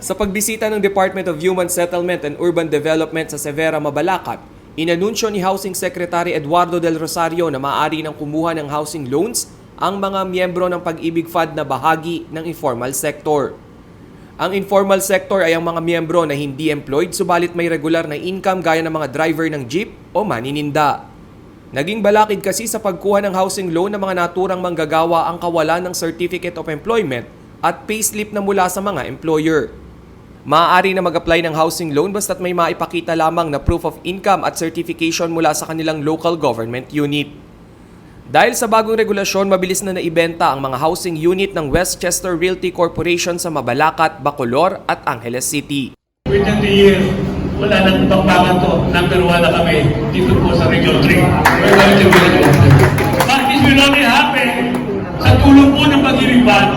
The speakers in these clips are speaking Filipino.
Sa pagbisita ng Department of Human Settlement and Urban Development sa Severa, Mabalacat, inanunsyo ni Housing Secretary Eduardo Del Rosario na maaari nang kumuha ng housing loans ang mga miyembro ng Pag-ibig Fund na bahagi ng informal sector. Ang informal sector ay ang mga miyembro na hindi employed subalit may regular na income gaya ng mga driver ng jeep o manininda. Naging balakid kasi sa pagkuha ng housing loan ng mga naturang manggagawa ang kawalan ng Certificate of Employment at payslip na mula sa mga employer. Maaari na mag-apply ng housing loan basta't may maipakita lamang na proof of income at certification mula sa kanilang local government unit. Dahil sa bagong regulasyon, mabilis na naibenta ang mga housing unit ng Westchester Realty Corporation sa Mabalacat, Bacolor at Angeles City. Within the year, wala nang bakbakan to. Number 1 na kami dito po sa Region 3. But this will only happen sa tulong po ng Pag-ibig Fund.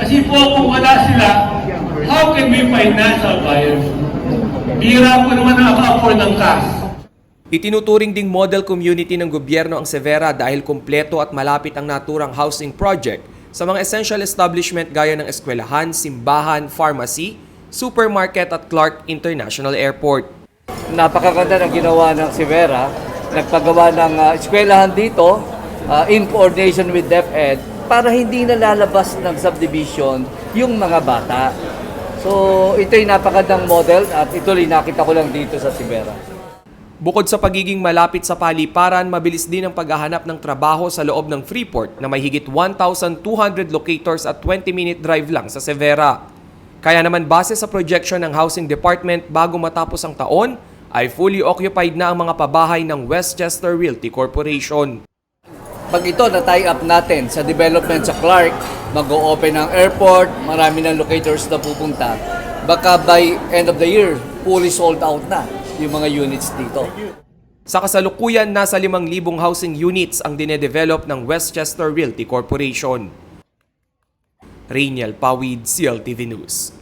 Kasi po kung wala sila, how can we financial buyers? Bihira po naman nakaka-afford ng cash. Itinuturing ding model community ng gobyerno ang Severa dahil kumpleto at malapit ang naturang housing project sa mga essential establishment gaya ng eskwelahan, simbahan, pharmacy, supermarket at Clark International Airport. Napakaganda ng ginawa ng Severa. Nagpagawa ng eskwelahan dito in coordination with DepEd para hindi na lalabas ng subdivision yung mga bata. So ito'y napakagandang model at ito'y nakita ko lang dito sa Severa. Bukod sa pagiging malapit sa paliparan, mabilis din ang paghahanap ng trabaho sa loob ng Freeport na may higit 1,200 locators at 20-minute drive lang sa Severa. Kaya naman base sa projection ng Housing Department bago matapos ang taon, ay fully occupied na ang mga pabahay ng Westchester Realty Corporation. Pag ito na-tie up natin sa development sa Clark, mag-o-open ang airport, marami ng locators na pupunta. Baka by end of the year, fully sold out na yung mga units dito. Sa kasalukuyan, nasa 5,000 housing units ang dinedevelop ng Westchester Realty Corporation. Rainiel Pawid, CLTV News.